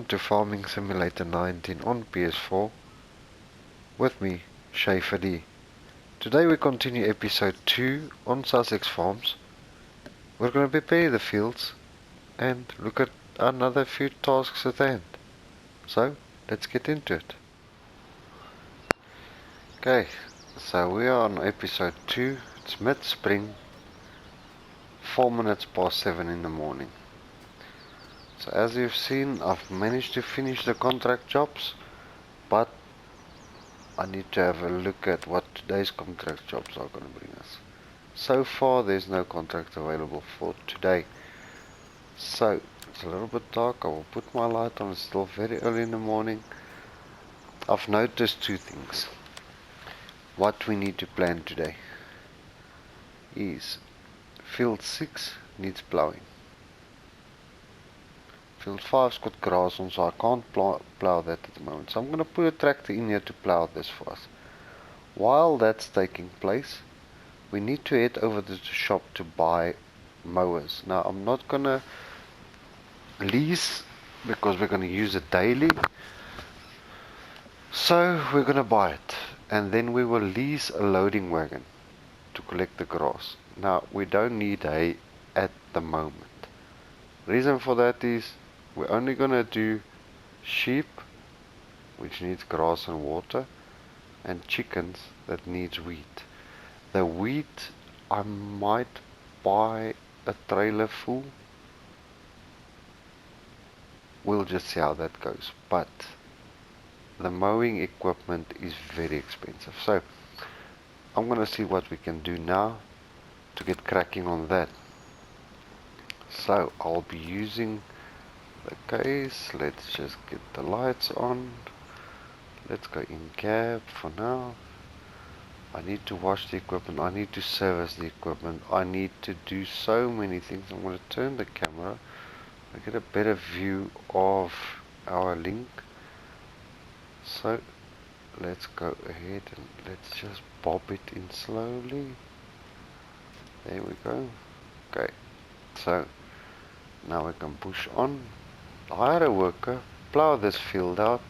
welcome to Farming Simulator 19 on PS4 with me, Schaefer D. Today we continue episode 2 on Sussex farms. We're going to prepare the fields and look at another few tasks at hand. So, let's get into it. Okay, so we are on episode 2. It's mid-spring, 4 minutes past 7 in the morning. So as you've seen, I've managed to finish the contract jobs, but I need to have a look at what today's contract jobs are going to bring us. So far there's no contract available for today. So it's a little bit dark. I will put my light on. It's still very early in the morning. I've noticed two things. What we need to plan today is field 6 needs plowing. Field 5's got grass on, so I can't plow that at the moment. So I'm going to put a tractor in here to plow this for us. While that's taking place, we need to head over to the shop to buy mowers. Now I'm not going to lease because we're going to use it daily. So we're going to buy it. And then we will lease a loading wagon to collect the grass. Now we don't need hay at the moment. Reason for that is we're only going to do sheep, which needs grass and water, and chickens that needs wheat. The wheat I might buy a trailer full. We'll just see how that goes. But the mowing equipment is very expensive. So I'm going to see what we can do now to get cracking on that. So I'll be using the case. Let's just get the lights on. Let's go in cab for now. I need to wash the equipment. I need to service the equipment. I need to do so many things. I'm going to turn the camera. I get a better view of our link. So let's go ahead and let's just bob it in slowly. There we go. Okay, so now we can push on, hire a worker, plow this field out.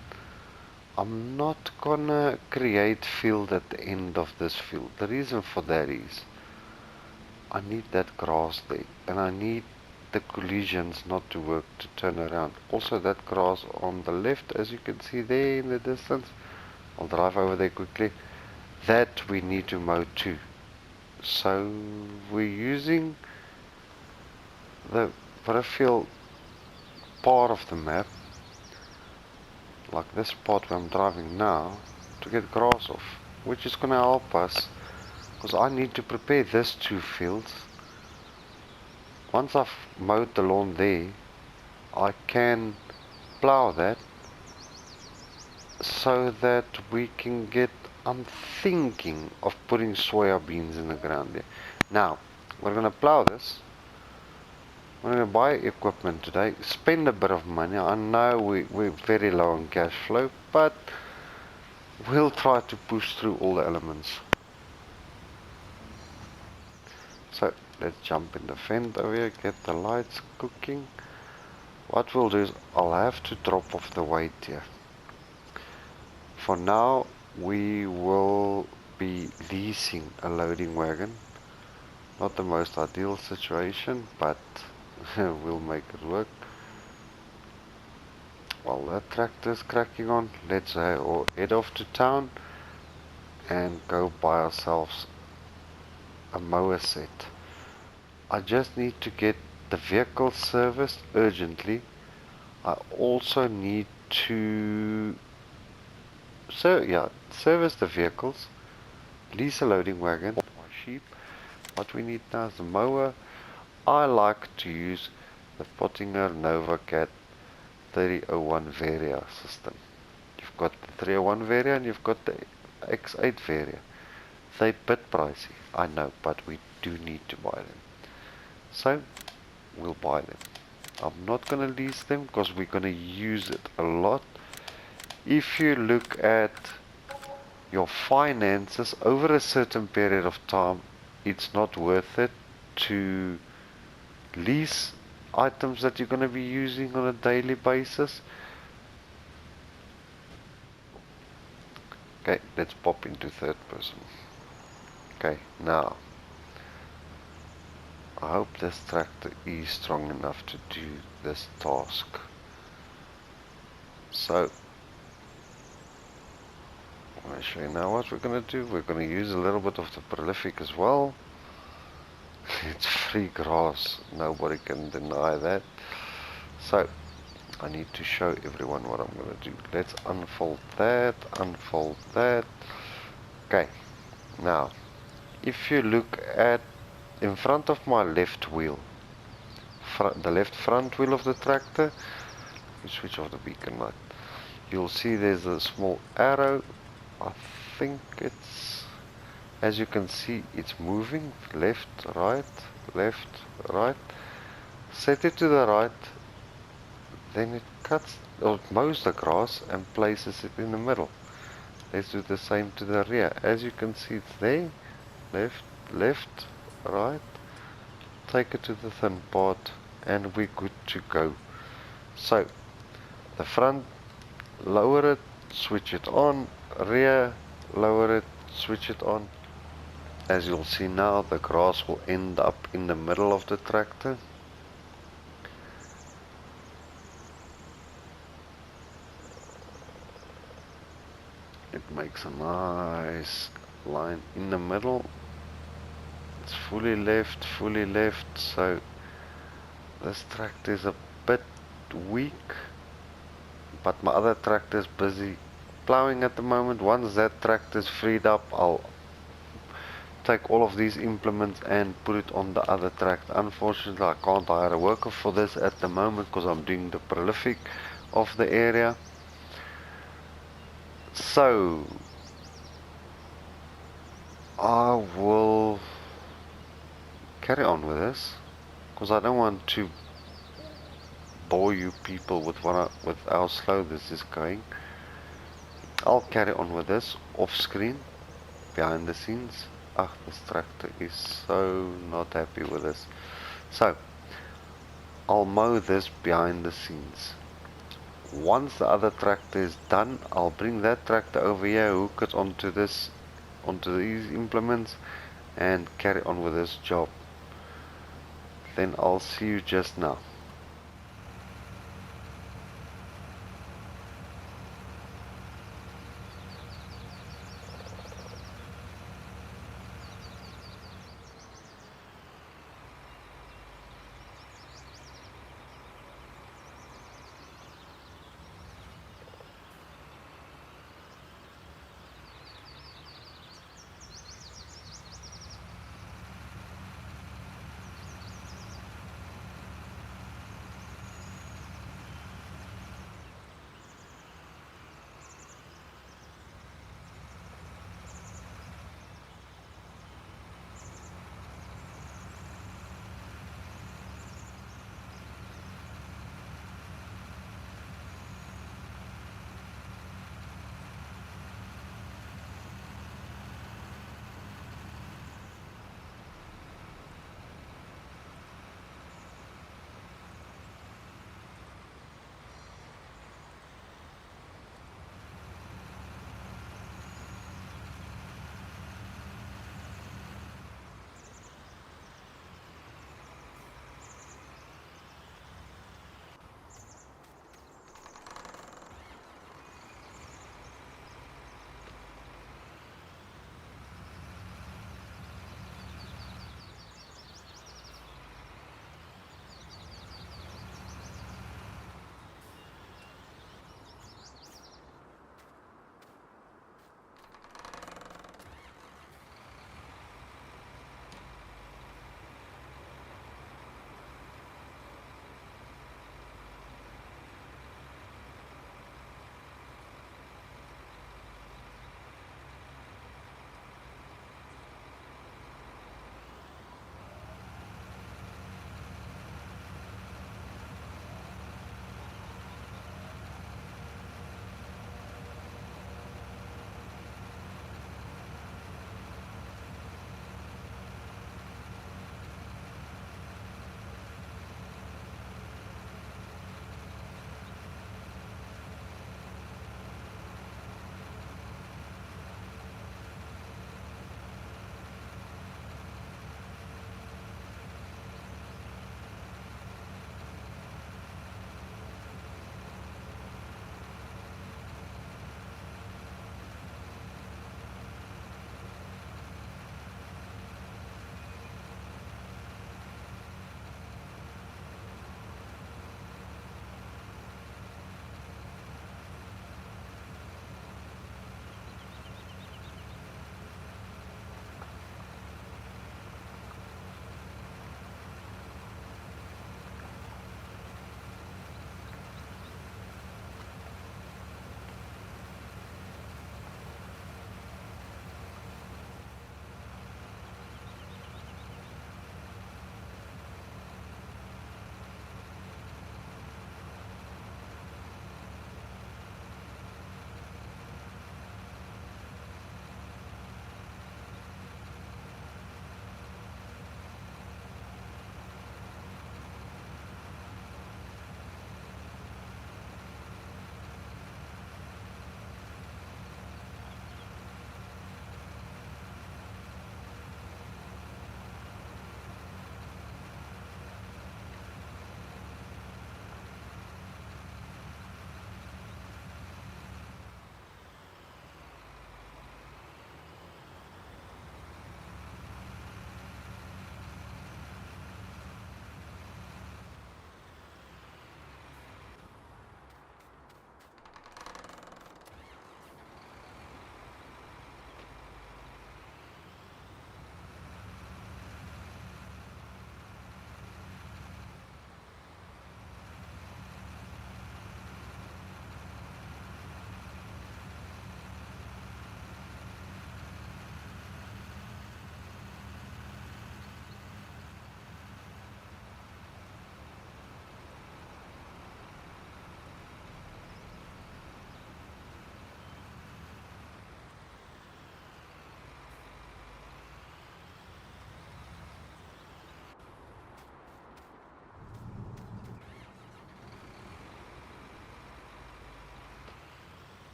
I'm not gonna create field at the end of this field. The reason for that is I need that grass there, and I need the collisions not to work to turn around. Also that grass on the left, as you can see there in the distance, I'll drive over there quickly, that we need to mow too. So we're using the peripheral part of the map, like this part where I'm driving now, to get grass off, which is going to help us because I need to prepare these two fields. Once I've mowed the lawn there, I can plow that so that we can get, I'm thinking of putting soya beans in the ground there. Now we're going to plow this. We're going to buy equipment today, spend a bit of money. I know we're very low on cash flow, but we'll try to push through all the elements. So let's jump in the fence over here, get the lights cooking. What we'll do is I'll have to drop off the weight here. For now we will be leasing a loading wagon. Not the most ideal situation, but we'll make it work. While that tractor's cracking on, let's head off to town and go buy ourselves a mower set. I just need to get the vehicle serviced urgently. I also need to service the vehicles, lease a loading wagon, my sheep. What we need now is a mower. I like to use the Pottinger NovaCat 3001 Varia system. You've got the 301 Varia and you've got the X8 Varia. They're a bit pricey, I know, but we do need to buy them. So we'll buy them. I'm not going to lease them because we're going to use it a lot. If you look at your finances over a certain period of time, it's not worth it to lease items that you're going to be using on a daily basis, Okay, let's pop into third person. Okay, now I hope this tractor is strong enough to do this task. So I'm going to show you now what we're going to do. We're going to use a little bit of the prolific as well. It's free grass, nobody can deny that. So I need to show everyone what I'm going to do. Let's unfold that, unfold that. Okay, now if you look at in front of my left wheel, the left front wheel of the tractor, you switch off the beacon light, you'll see there's a small arrow. I think it's, as you can see, it's moving left, right. Set it to the right, then it cuts or mows the grass and places it in the middle. Let's do the same to the rear. As you can see, it's there, left, right. Take it to the thin part and we're good to go. So the front, lower it, switch it on, rear, lower it, switch it on. As you'll see now, the grass will end up in the middle of the tractor. It makes a nice line in the middle. It's fully left, so this tractor is a bit weak, but my other tractor is busy plowing at the moment. Once that tractor is freed up, I'll take all of these implements and put it on the other tractor. Unfortunately, I can't hire a worker for this at the moment because I'm doing the prolific of the area. So I will carry on with this because I don't want to bore you people with how slow this is going. I'll carry on with this off screen, behind the scenes. Ah, this tractor is so not happy with this. So I'll mow this behind the scenes. Once the other tractor is done, I'll bring that tractor over here, hook it onto these implements and carry on with this job. Then I'll see you just now.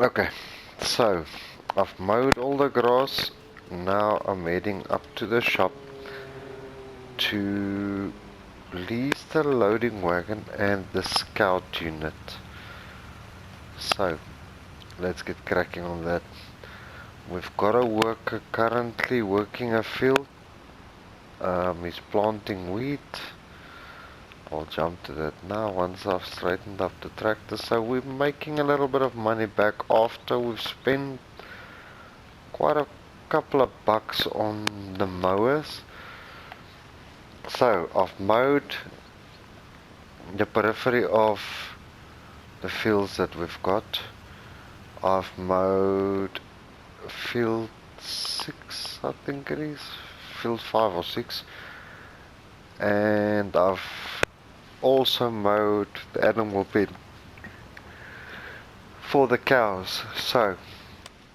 Okay, so I've mowed all the grass. Now I'm heading up to the shop to lease the loading wagon and the scout unit. So let's get cracking on that. We've got a worker currently working a field. He's planting wheat. I'll jump to that now once I've straightened up the tractor. So we're making a little bit of money back after we've spent quite a couple of bucks on the mowers. So I've mowed the periphery of the fields that we've got. I've mowed field 6, I think it is, field 5 or 6, and I've also mowed the animal pen for the cows. So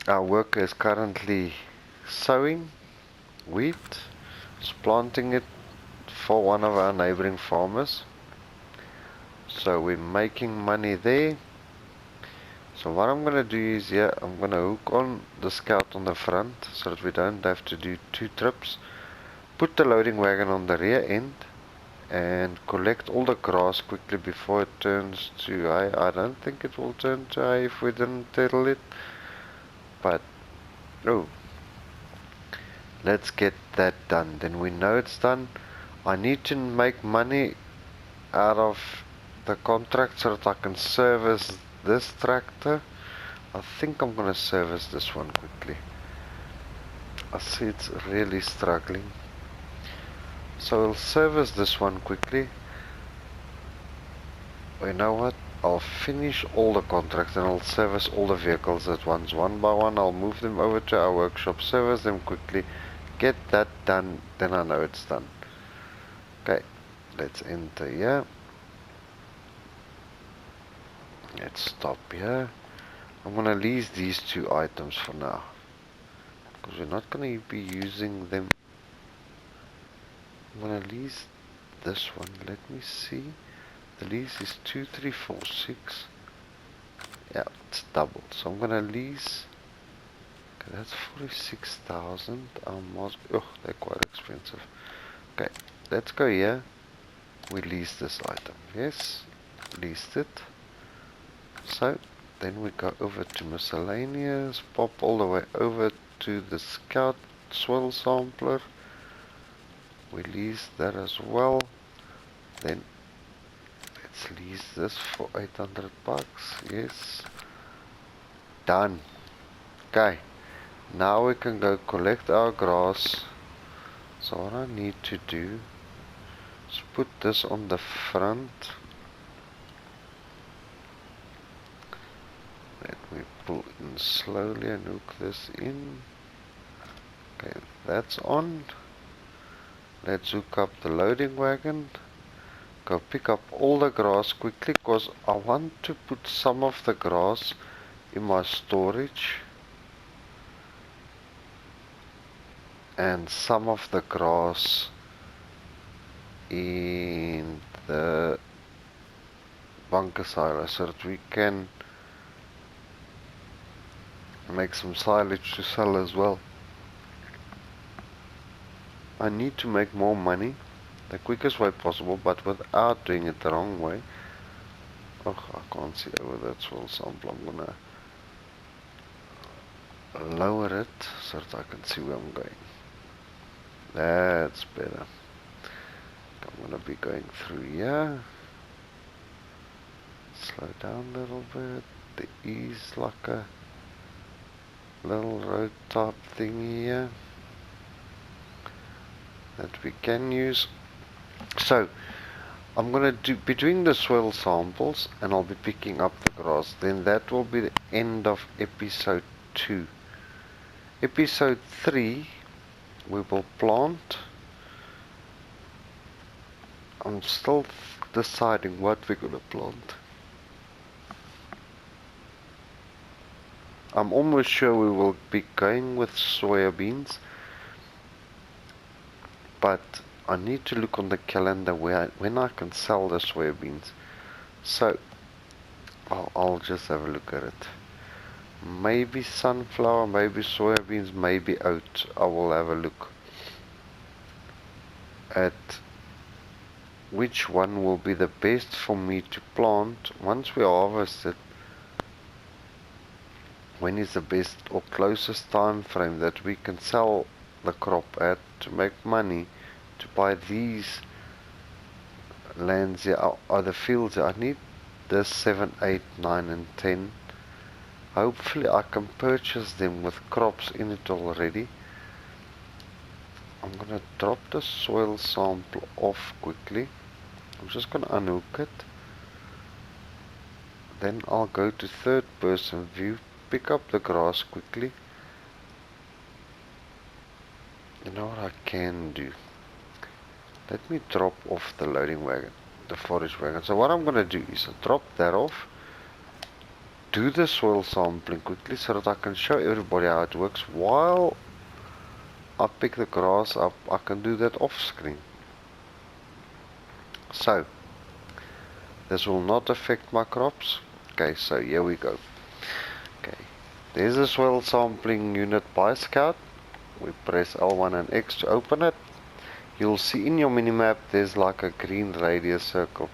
our worker is currently sowing wheat, is planting it for one of our neighboring farmers. So we're making money there. So what I'm gonna do is, I'm gonna hook on the scout on the front so that we don't have to do 2 trips. Put the loading wagon on the rear end and collect all the grass quickly before it turns to hay. I don't think it will turn to hay if we didn't tilled it, but oh, let's get that done. Then we know it's done. I need to make money out of the contract so that I can service this tractor. I think I'm gonna service this one quickly. I see it's really struggling. So we'll service this one quickly. You know what? I'll finish all the contracts and I'll service all the vehicles at once. One by one, I'll move them over to our workshop, service them quickly, get that done, then I know it's done. Okay, let's enter here. Let's stop here. I'm gonna lease these 2 items for now, because we're not gonna be using them. I'm gonna lease this one. Let me see. The lease is 2346. Yeah, it's doubled. So I'm gonna lease. Okay, that's 46,000. Oh, they're quite expensive. Okay, let's go here. We lease this item. Yes, leased it. So then we go over to miscellaneous. Pop all the way over to the scout soil sampler. We lease that as well. Then let's lease this for 800 bucks. Yes. Done. Okay. Now we can go collect our grass. So what I need to do is put this on the front. Let me pull in slowly and hook this in. Okay, that's on. Let's hook up the loading wagon. Go pick up all the grass quickly, because I want to put some of the grass in my storage and some of the grass in the bunker silo so that we can make some silage to sell as well. I need to make more money the quickest way possible, but without doing it the wrong way. Oh, I can't see over that soil sample. I'm gonna lower it so that I can see where I'm going. That's better. I'm gonna be going through here. Slow down a little bit. There is like a little road type thing here that we can use. So I'm gonna be doing the soil samples and I'll be picking up the grass. Then that will be the end of episode 2. Episode 3 we will plant. I'm still deciding what we're gonna plant. I'm almost sure we will be going with soya beans, but I need to look on the calendar when I can sell the soya beans. So I'll just have a look at it. Maybe sunflower, maybe soybeans, maybe oat. I will have a look at which one will be the best for me to plant once we harvest it. When is the best or closest time frame that we can sell the crop at to make money to buy these lands here, or the fields here. I need this 7, 8, 9 and 10. Hopefully I can purchase them with crops in it already. I'm gonna drop the soil sample off quickly. I'm just gonna unhook it. Then I'll go to third person view, pick up the grass quickly. You know what I can do? Let me drop off the loading wagon, the forage wagon. So what I'm gonna do is drop that off, do the soil sampling quickly so that I can show everybody how it works. While I pick the grass up, I can do that off screen. So this will not affect my crops. Okay, so here we go. Okay, there's a soil sampling unit by Scout. We press L1 and X to open it. You'll see in your minimap there's like a green radius circle.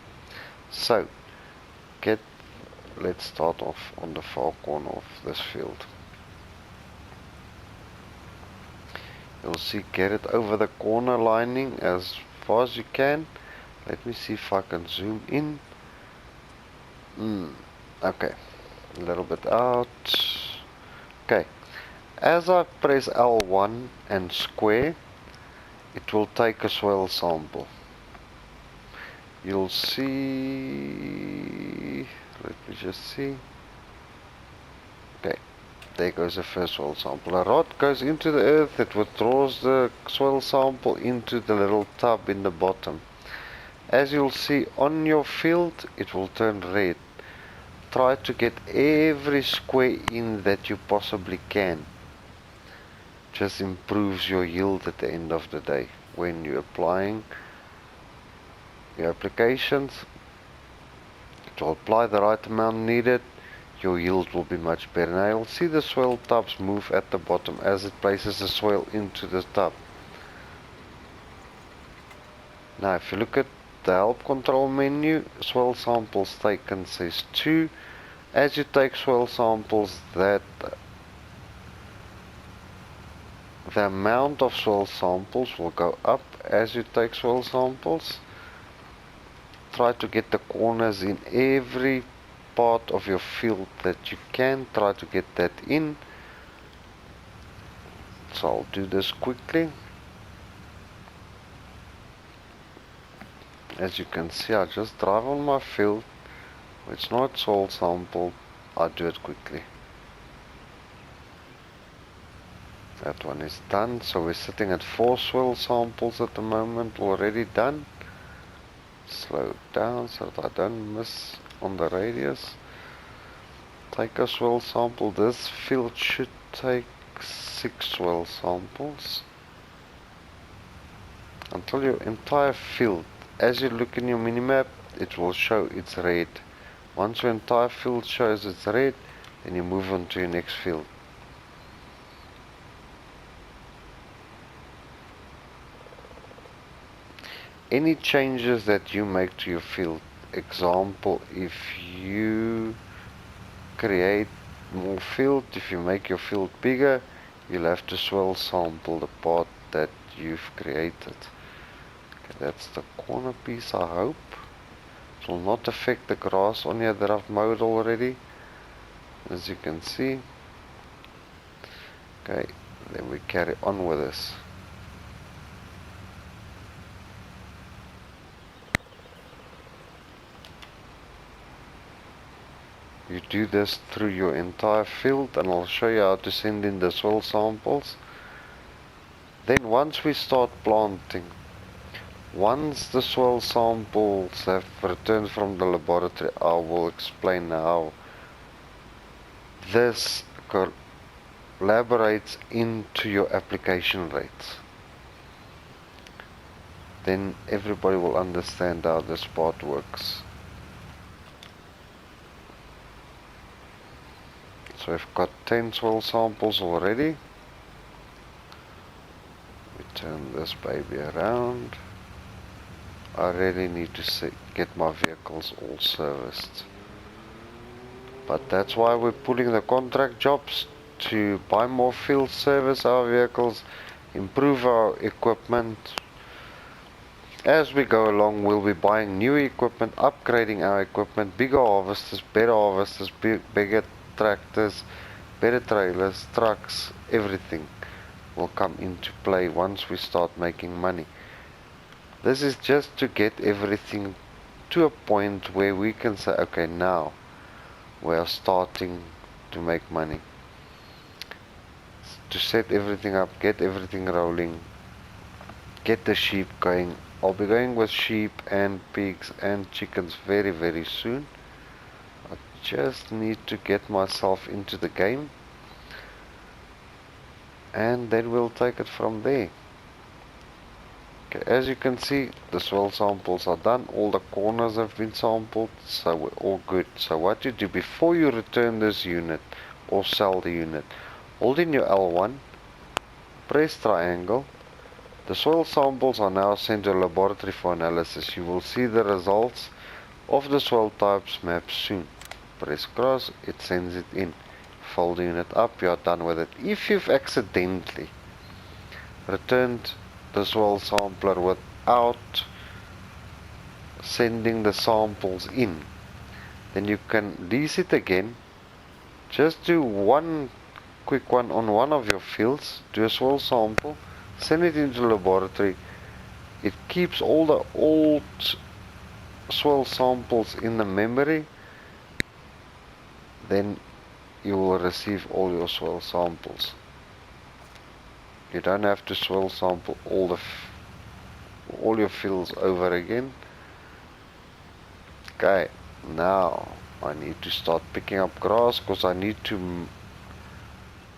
So let's start off on the far corner of this field. You'll see, get it over the corner lining as far as you can. Let me see if I can zoom in. Okay, a little bit out. Okay, as I press L1 and square, it will take a soil sample. You'll see, let me just see. Okay, there goes the first soil sample. A rod goes into the earth, it withdraws the soil sample into the little tub in the bottom. As you'll see on your field, it will turn red. Try to get every square in that you possibly can. Just improves your yield at the end of the day. When you're applying your applications, it will apply the right amount needed. Your yield will be much better. Now you'll see the soil tubs move at the bottom as it places the soil into the tub. Now if you look at the help control menu, soil samples taken says 2. As you take soil samples, the amount of soil samples will go up as you take soil samples. Try to get the corners in every part of your field that you can. Try to get that in. So I'll do this quickly. As you can see, I just drive on my field. It's not soil sampled. I do it quickly. That one is done. So we're sitting at 4 soil samples at the moment, already done. Slow down so that I don't miss on the radius. Take a soil sample. This field should take 6 soil samples until your entire field, as you look in your minimap, it will show it's red. Once your entire field shows it's red, then you move on to your next field. Any changes that you make to your field, example, if you create more field, if you make your field bigger, you'll have to soil sample the part that you've created. Okay, that's the corner piece, I hope. It will not affect the grass on here that I've mowed already, as you can see. Okay, then we carry on with this. You do this through your entire field, and I'll show you how to send in the soil samples. Then once we start planting, once the soil samples have returned from the laboratory, I will explain how this collaborates into your application rates. Then everybody will understand how this part works. So we've got 10 soil samples already. We turn this baby around. I really need to get my vehicles all serviced. But that's why we're pulling the contract jobs, to buy more field service our vehicles, improve our equipment. As we go along, we'll be buying new equipment, upgrading our equipment, bigger harvesters, better harvesters, bigger tractors, better trailers, trucks, everything will come into play once we start making money. This is just to get everything to a point where we can say, okay, now we are starting to make money. To set everything up, get everything rolling, get the sheep going. I'll be going with sheep and pigs and chickens very, very soon. I just need to get myself into the game, and then we'll take it from there. Okay, as you can see, the soil samples are done. All the corners have been sampled, so we're all good. So what you do before you return this unit or sell the unit, hold in your L1, press triangle. The soil samples are now sent to a laboratory for analysis. You will see the results of the soil types map soon. Press cross, it sends it in. Fold the unit up, you are done with it. If you've accidentally returned the soil sampler without sending the samples in, then you can lease it again. Just do one quick one on one of your fields, do a soil sample, send it into the laboratory. It keeps all the old soil samples in the memory. Then you will receive all your soil samples. You don't have to soil sample all your fields over again. Okay, now I need to start picking up grass, because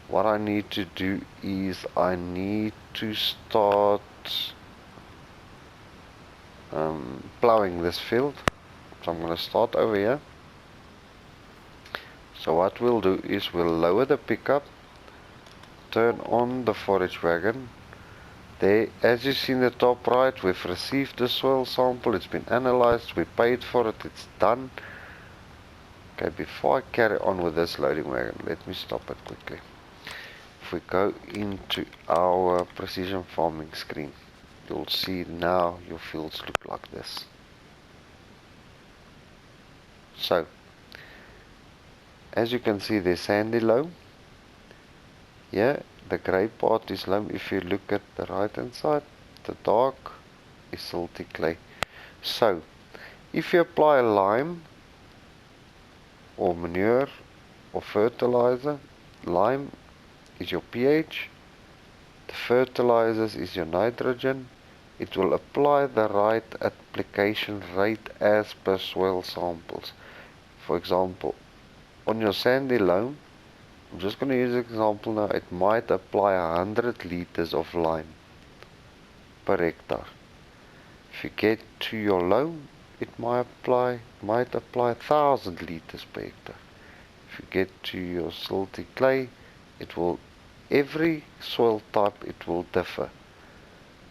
what I need to do is I need to start plowing this field. So I'm going to start over here. So what we'll do is we'll lower the pickup, turn on the forage wagon. There, as you see in the top right, we've received the soil sample, it's been analyzed, we paid for it, it's done. Okay, before I carry on with this loading wagon, let me stop it quickly. If we go into our precision farming screen, you'll see now your fields look like this. So, as you can see, there's sandy loam. Here, the grey part is loam. If you look at the right hand side, the dark is silty clay. So, if you apply lime or manure or fertilizer, lime is your pH, the fertilizers is your nitrogen. It will apply the right application rate as per soil samples. For example, on your sandy loam, I'm just going to use an example now, it might apply 100 liters of lime per hectare. If you get to your loam, it might apply 1000 liters per hectare. If you get to your silty clay, every soil type it will differ,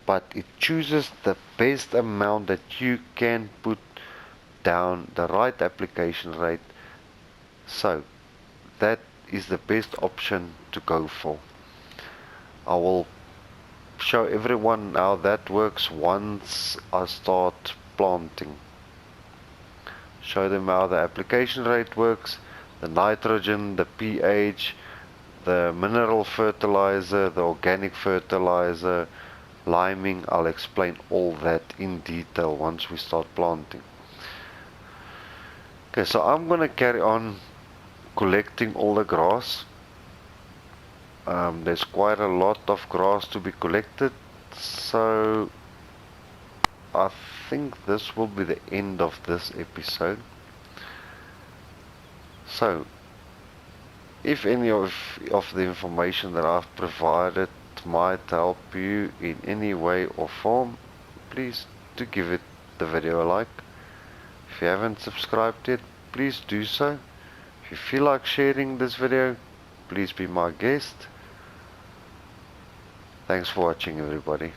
but it chooses the best amount that you can put down, the right application rate. So that is the best option to go for. I will show everyone how that works once I start planting. Show them how the application rate works, the nitrogen, the pH, the mineral fertilizer, the organic fertilizer, liming. I'll explain all that in detail once we start planting. Okay, so I'm going to carry on collecting all the grass. There's quite a lot of grass to be collected, so I think this will be the end of this episode. So if any of the information that I've provided might help you in any way or form, please do give the video a like. If you haven't subscribed yet, please do so. If If you feel like sharing this video, please be my guest. Thanks for watching, everybody.